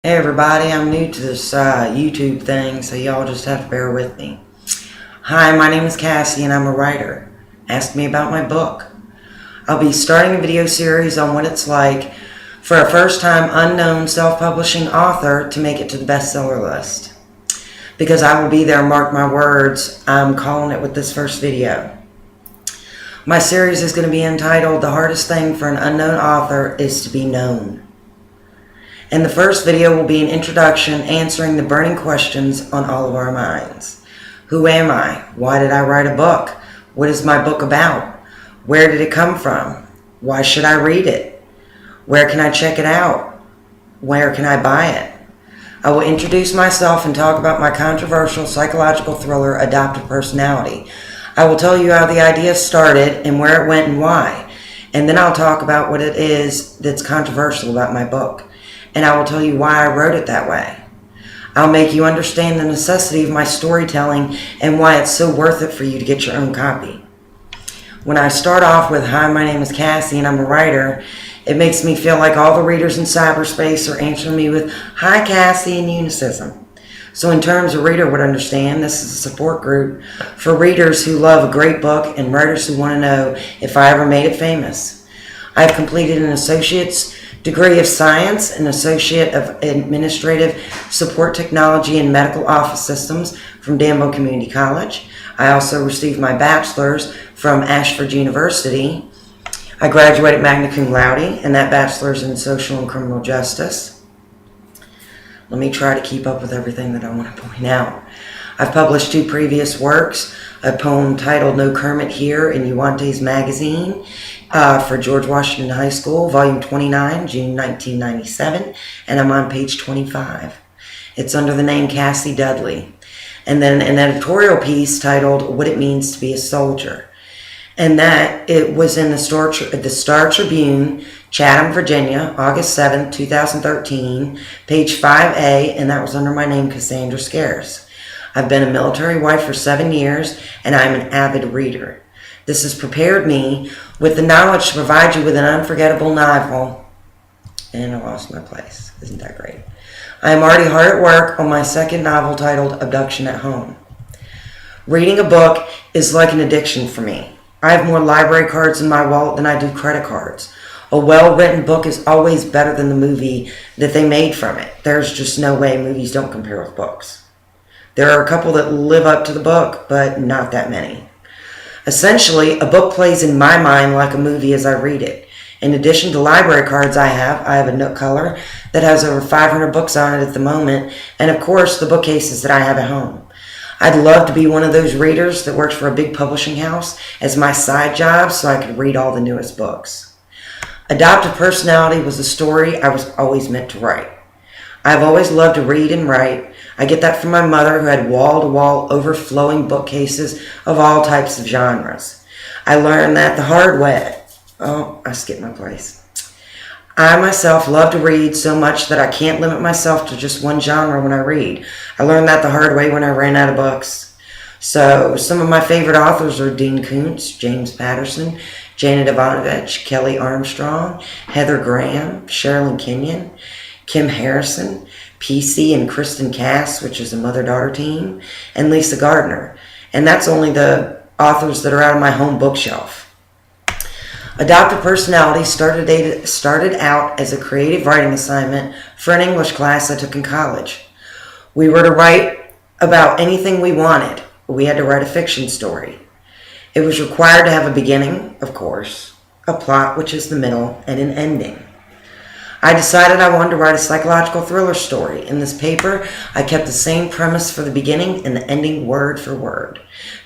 Hey everybody, I'm new to this YouTube thing, so y'all just have to bear with me. Hi, my name is Cassie and I'm a writer. Ask me about my book. I'll be starting a video series on what it's like for a first-time unknown self-publishing author to make it to the bestseller list. Because I will be there, mark my words, I'm calling it with this first video. My series is going to be entitled, The Hardest Thing for an Unknown Author is to be Known. And the first video will be an introduction answering the burning questions on all of our minds. Who am I? Why did I write a book? What is my book about? Where did it come from? Why should I read it? Where can I check it out? Where can I buy it? I will introduce myself and talk about my controversial psychological thriller, Adoptive Personality. I will tell you how the idea started and where it went and why. And then I'll talk about what it is that's controversial about my book. And I will tell you why I wrote it that way. I'll make you understand the necessity of my storytelling and why it's so worth it for you to get your own copy. When I start off with, hi, my name is Cassie and I'm a writer, it makes me feel like all the readers in cyberspace are answering me with, hi, Cassie, in unicism. So in terms a reader would understand, this is a support group for readers who love a great book and writers who want to know if I ever made it famous. I've completed an associate's degree of science, an associate of administrative support technology and medical office systems from Danville Community College. I also received my bachelor's from Ashford University. I graduated magna cum laude, and that bachelor's in social and criminal justice. Let me try to keep up with everything that I want to point out. I've published 2 previous works, a poem titled No Kermit Here in Uwante's Magazine for George Washington High School, Volume 29, June 1997, and I'm on page 25. It's under the name Cassie Dudley. And then an editorial piece titled What It Means to Be a Soldier. And that, it was in the Star Tribune, Chatham, Virginia, August 7th, 2013, page 5A, and that was under my name, Cassandra Scearce. I've been a military wife for 7 years, and I'm an avid reader. This has prepared me with the knowledge to provide you with an unforgettable novel. And I lost my place. Isn't that great? I am already hard at work on my second novel titled Abduction at Home. Reading a book is like an addiction for me. I have more library cards in my wallet than I do credit cards. A well-written book is always better than the movie that they made from it. There's just no way movies don't compare with books. There are a couple that live up to the book, but not that many. Essentially, a book plays in my mind like a movie as I read it. In addition to library cards I have a Nook Color that has over 500 books on it at the moment, and of course the bookcases that I have at home. I'd love to be one of those readers that works for a big publishing house as my side job so I could read all the newest books. Adoptive Personality was a story I was always meant to write. I've always loved to read and write. I get that from my mother, who had wall-to-wall overflowing bookcases of all types of genres. I learned that the hard way. Oh, I skipped my place. I myself love to read so much that I can't limit myself to just one genre when I read. I learned that the hard way when I ran out of books. So some of my favorite authors are Dean Koontz, James Patterson, Janet Ivanovich, Kelly Armstrong, Heather Graham, Sherilyn Kenyon, Kim Harrison, PC and Kristen Cass, which is a mother-daughter team, and Lisa Gardner. And that's only the authors that are out of my home bookshelf. Adoptive Personality started out as a creative writing assignment for an English class I took in college. We were to write about anything we wanted. We had to write a fiction story. It was required to have a beginning, of course, a plot, which is the middle, and an ending. I decided I wanted to write a psychological thriller story. In this paper, I kept the same premise for the beginning and the ending word for word.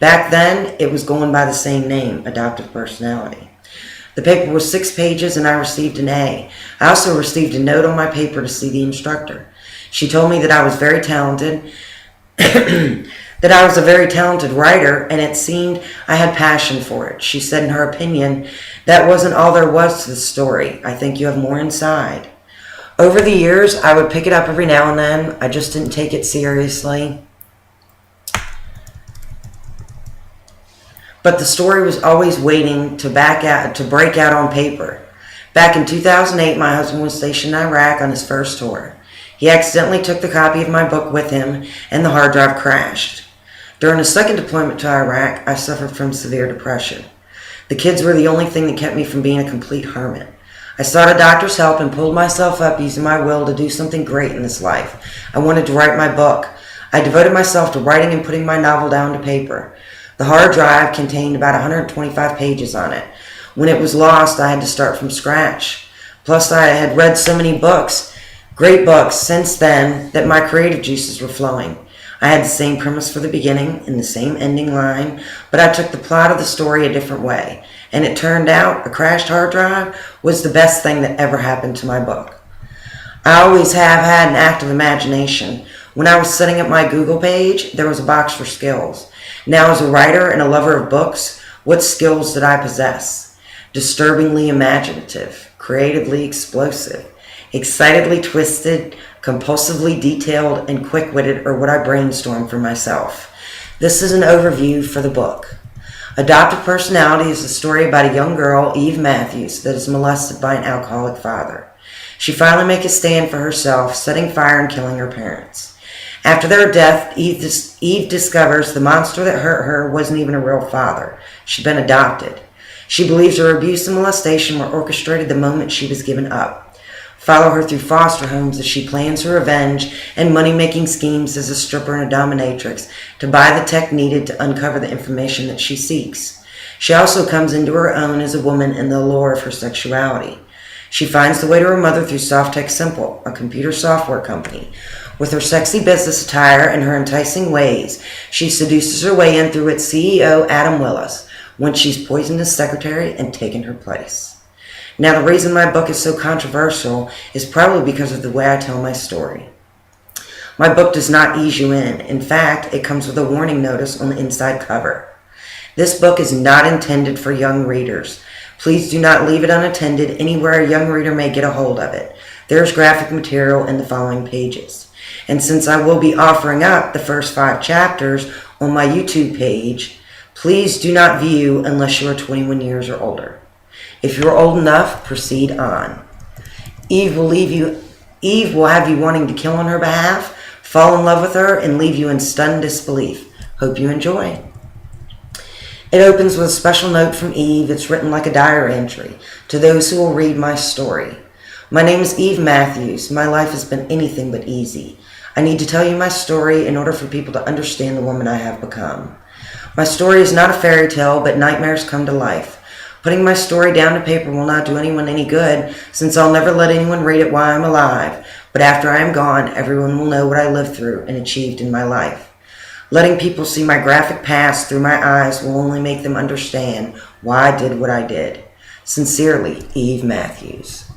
Back then, it was going by the same name, Adoptive Personality. The paper was 6 pages and I received an A. I also received a note on my paper to see the instructor. She told me that I was very talented, that I was a very talented writer, and it seemed I had passion for it. She said in her opinion, that wasn't all there was to the story. I think you have more inside. Over the years, I would pick it up every now and then. I just didn't take it seriously. But the story was always waiting to break out on paper. Back in 2008, my husband was stationed in Iraq on his first tour. He accidentally took the copy of my book with him, and the hard drive crashed. During a second deployment to Iraq, I suffered from severe depression. The kids were the only thing that kept me from being a complete hermit. I sought a doctor's help and pulled myself up using my will to do something great in this life. I wanted to write my book. I devoted myself to writing and putting my novel down to paper. The hard drive contained about 125 pages on it. When it was lost, I had to start from scratch. Plus, I had read so many books, great books, since then that my creative juices were flowing. I had the same premise for the beginning and the same ending line, but I took the plot of the story a different way. And it turned out a crashed hard drive was the best thing that ever happened to my book. I always have had an active imagination. When I was setting up my Google page, there was a box for skills. Now, as a writer and a lover of books, what skills did I possess? Disturbingly imaginative, creatively explosive, excitedly twisted, compulsively detailed, and quick-witted are what I brainstormed for myself. This is an overview for the book. Adoptive Personality is a story about a young girl, Eve Matthews, that is molested by an alcoholic father. She finally makes a stand for herself, setting fire and killing her parents. After their death, Eve discovers the monster that hurt her wasn't even a real father. She'd been adopted. She believes her abuse and molestation were orchestrated the moment she was given up. Follow her through foster homes as she plans her revenge and money-making schemes as a stripper and a dominatrix to buy the tech needed to uncover the information that she seeks. She also comes into her own as a woman in the allure of her sexuality. She finds the way to her mother through Softtech Simple, a computer software company. With her sexy business attire and her enticing ways, she seduces her way in through its CEO, Adam Willis, once she's poisoned his secretary and taken her place. Now, the reason my book is so controversial is probably because of the way I tell my story. My book does not ease you in. In fact, it comes with a warning notice on the inside cover. This book is not intended for young readers. Please do not leave it unattended anywhere a young reader may get a hold of it. There's graphic material in the following pages. And since I will be offering up the first 5 chapters on my YouTube page, please do not view unless you are 21 years or older. If you're old enough, proceed on. Eve will have you wanting to kill on her behalf, fall in love with her, and leave you in stunned disbelief. Hope you enjoy. It opens with a special note from Eve. It's written like a diary entry to those who will read my story. My name is Eve Matthews. My life has been anything but easy. I need to tell you my story in order for people to understand the woman I have become. My story is not a fairy tale, but nightmares come to life. Putting my story down to paper will not do anyone any good, since I'll never let anyone read it while I'm alive. But after I am gone, everyone will know what I lived through and achieved in my life. Letting people see my graphic past through my eyes will only make them understand why I did what I did. Sincerely, Eve Matthews.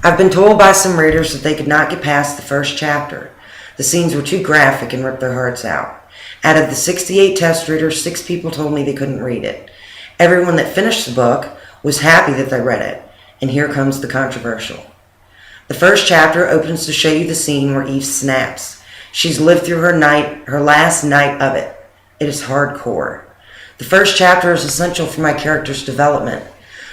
I've been told by some readers that they could not get past the first chapter. The scenes were too graphic and ripped their hearts out. Out of the 68 test readers, 6 people told me they couldn't read it. Everyone that finished the book was happy that they read it. And here comes the controversial. The first chapter opens to show you the scene where Eve snaps. She's lived through her last night of it. It is hardcore. The first chapter is essential for my character's development.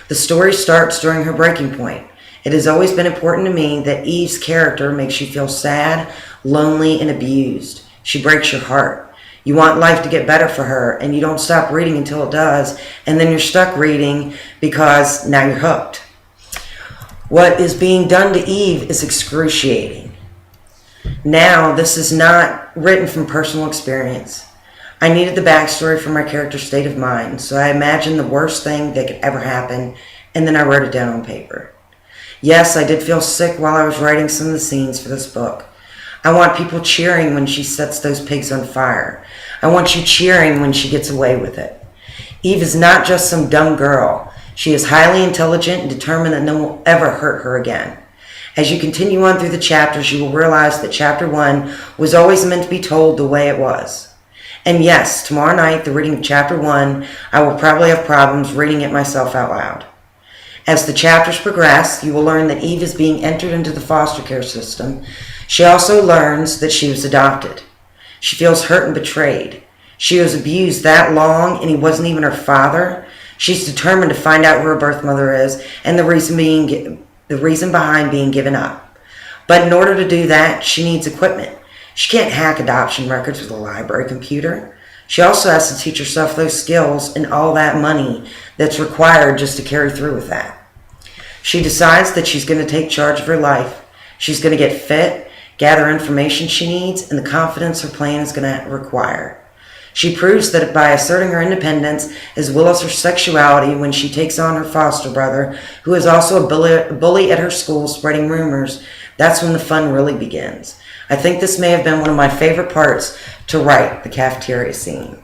The story starts during her breaking point. It has always been important to me that Eve's character makes you feel sad, lonely, and abused. She breaks your heart. You want life to get better for her, and you don't stop reading until it does, and then you're stuck reading because now you're hooked. What is being done to Eve is excruciating. Now, this is not written from personal experience. I needed the backstory for my character's state of mind, so I imagined the worst thing that could ever happen, and then I wrote it down on paper. Yes, I did feel sick while I was writing some of the scenes for this book. I want people cheering when she sets those pigs on fire. I want you cheering when she gets away with it. Eve is not just some dumb girl. She is highly intelligent and determined that no one will ever hurt her again. As you continue on through the chapters, you will realize that chapter 1 was always meant to be told the way it was. And yes, tomorrow night, the reading of chapter 1, I will probably have problems reading it myself out loud. As the chapters progress, you will learn that Eve is being entered into the foster care system. She also learns that she was adopted. She feels hurt and betrayed. She was abused that long, and he wasn't even her father. She's determined to find out who her birth mother is and the reason behind being given up. But in order to do that, she needs equipment. She can't hack adoption records with a library computer. She also has to teach herself those skills and all that money that's required just to carry through with that. She decides that she's going to take charge of her life. She's going to get fit, gather information she needs, and the confidence her plan is going to require. She proves that by asserting her independence as well as her sexuality when she takes on her foster brother, who is also a bully at her school spreading rumors, that's when the fun really begins. I think this may have been one of my favorite parts to write, the cafeteria scene.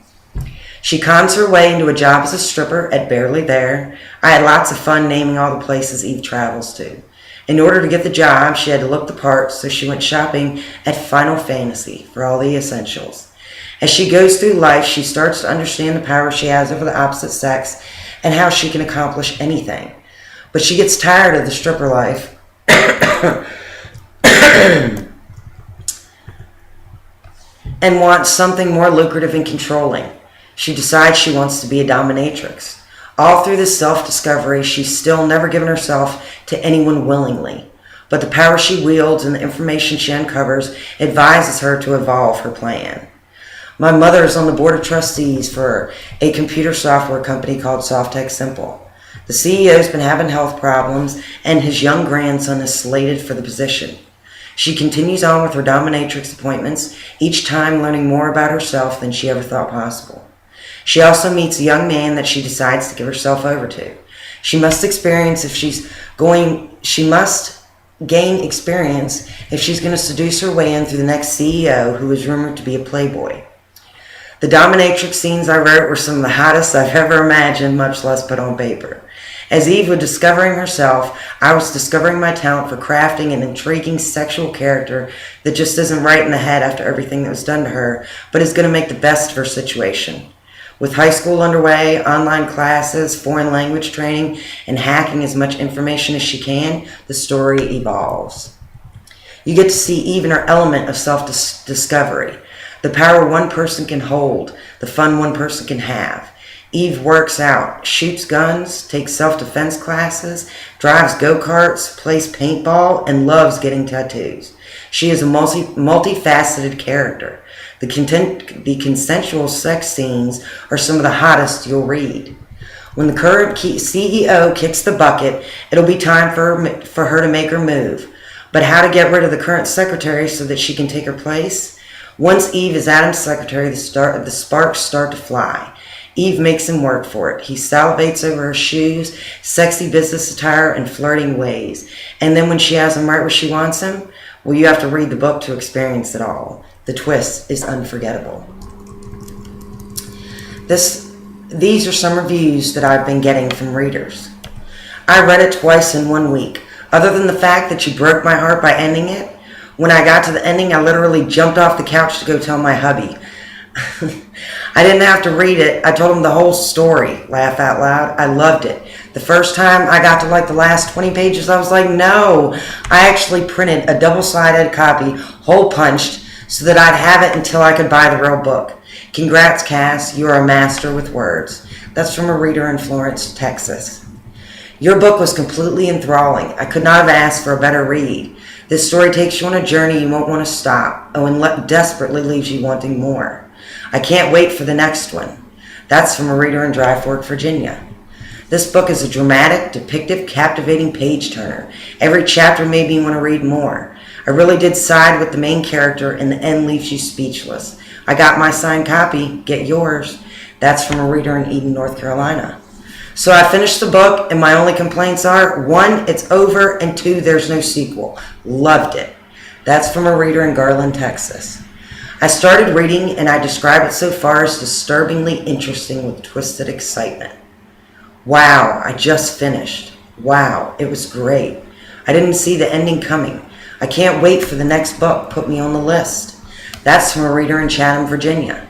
She cons her way into a job as a stripper at Barely There. I had lots of fun naming all the places Eve travels to. In order to get the job, she had to look the part, so she went shopping at Final Fantasy for all the essentials. As she goes through life, she starts to understand the power she has over the opposite sex and how she can accomplish anything. But she gets tired of the stripper life and wants something more lucrative and controlling. She decides she wants to be a dominatrix. All through this self-discovery, she's still never given herself to anyone willingly. But the power she wields and the information she uncovers advises her to evolve her plan. My mother is on the board of trustees for a computer software company called Softex Simple. The CEO's been having health problems, and his young grandson is slated for the position. She continues on with her dominatrix appointments, each time learning more about herself than she ever thought possible. She also meets a young man that she decides to give herself over to. She must gain experience if she's going to seduce her way in through the next CEO, who is rumored to be a playboy. The dominatrix scenes I wrote were some of the hottest I've ever imagined, much less put on paper. As Eve was discovering herself, I was discovering my talent for crafting an intriguing sexual character that just isn't right in the head after everything that was done to her, but is going to make the best of her situation. With high school underway, online classes, foreign language training, and hacking as much information as she can, the story evolves. You get to see Eve in her element of self-discovery. The power one person can hold, the fun one person can have. Eve works out, shoots guns, takes self-defense classes, drives go-karts, plays paintball, and loves getting tattoos. She is a multifaceted character. The consensual sex scenes are some of the hottest you'll read. When the current CEO kicks the bucket, it'll be time for her to make her move. But how to get rid of the current secretary so that she can take her place? Once Eve is Adam's secretary, the sparks start to fly. Eve makes him work for it. He salivates over her shoes, sexy business attire, and flirting ways. And then when she has him right where she wants him, well, you have to read the book to experience it all. The twist is unforgettable. These are some reviews that I've been getting from readers. I read it twice in 1 week. Other than the fact that you broke my heart by ending it, when I got to the ending, I literally jumped off the couch to go tell my hubby. I didn't have to read it. I told him the whole story. Laugh out loud. I loved it. The first time I got to like the last 20 pages, I was like, no. I actually printed a double-sided copy, hole punched, so that I'd have it until I could buy the real book. Congrats, Cass. You are a master with words. That's from a reader in Florence, Texas. Your book was completely enthralling. I could not have asked for a better read. This story takes you on a journey you won't want to stop, and desperately leaves you wanting more. I can't wait for the next one. That's from a reader in Dry Fork, Virginia. This book is a dramatic, depictive, captivating page-turner. Every chapter made me want to read more. I really did side with the main character, and the end leaves you speechless. I got my signed copy. Get yours. That's from a reader in Eden, North Carolina. So I finished the book, and my only complaints are, 1, it's over, and 2, there's no sequel. Loved it. That's from a reader in Garland, Texas. I started reading, and I describe it so far as disturbingly interesting with twisted excitement. Wow, I just finished. Wow, it was great. I didn't see the ending coming. I can't wait for the next book. Put me on the list. That's from a reader in Chatham, Virginia.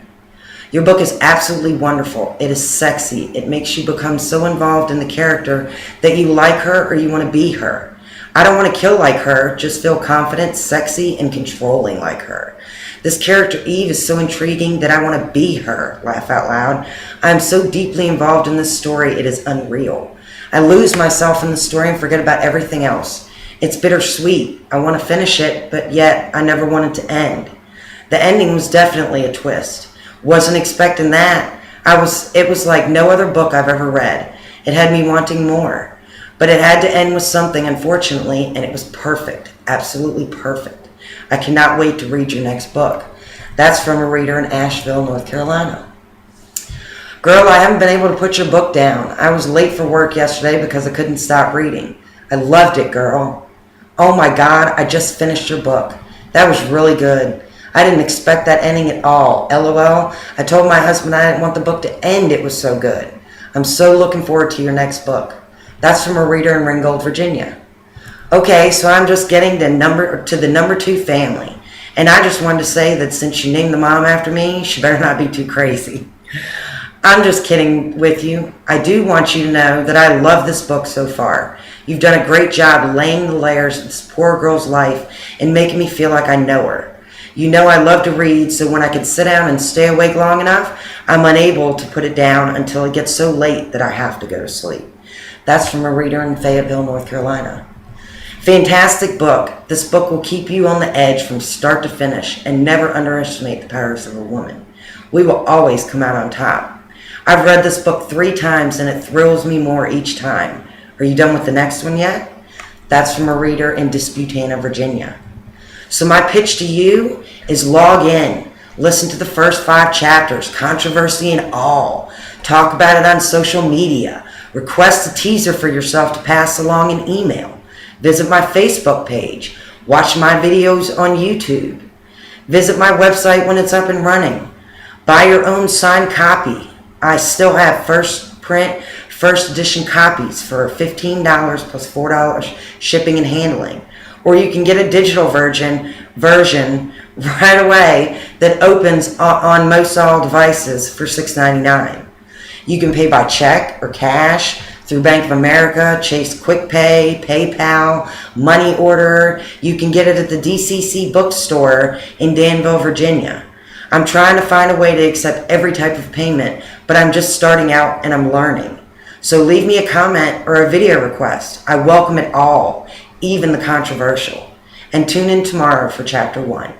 Your book is absolutely wonderful. It is sexy. It makes you become so involved in the character that you like her or you want to be her. I don't want to kill like her, just feel confident, sexy, and controlling like her. This character, Eve, is so intriguing that I want to be her. Laugh out loud. I am so deeply involved in this story, it is unreal. I lose myself in the story and forget about everything else. It's bittersweet. I want to finish it, but yet I never want it to end. The ending was definitely a twist. Wasn't expecting that. It was like no other book I've ever read. It had me wanting more. But it had to end with something, unfortunately, and it was perfect. Absolutely perfect. I cannot wait to read your next book. That's from a reader in Asheville, North Carolina. Girl, I haven't been able to put your book down. I was late for work yesterday because I couldn't stop reading. I loved it, girl. Oh my God, I just finished your book. That was really good. I didn't expect that ending at all. LOL. I told my husband I didn't want the book to end. It was so good. I'm so looking forward to your next book. That's from a reader in Ringgold, Virginia. Okay, so I'm just getting to the number 2 family. And I just wanted to say that since you named the mom after me, she better not be too crazy. I'm just kidding with you. I do want you to know that I love this book so far. You've done a great job laying the layers of this poor girl's life and making me feel like I know her. You know I love to read, so when I can sit down and stay awake long enough, I'm unable to put it down until it gets so late that I have to go to sleep. That's from a reader in Fayetteville, North Carolina. Fantastic book. This book will keep you on the edge from start to finish, and never underestimate the powers of a woman. We will always come out on top. I've read this book 3 times and it thrills me more each time. Are you done with the next one yet? That's from a reader in Disputana, Virginia. So my pitch to you is log in. Listen to the first 5 chapters, controversy and all. Talk about it on social media. Request a teaser for yourself to pass along in email. Visit my Facebook page. Watch my videos on YouTube. Visit my website when it's up and running. Buy your own signed copy. I still have first print, first edition copies for $15 plus $4 shipping and handling. Or you can get a digital version right away that opens on most all devices for $6.99. You can pay by check or cash through Bank of America, Chase Quick Pay, PayPal, Money Order. You can get it at the DCC bookstore in Danville, Virginia. I'm trying to find a way to accept every type of payment, but I'm just starting out and I'm learning. So leave me a comment or a video request. I welcome it all, even the controversial. And tune in tomorrow for Chapter 1.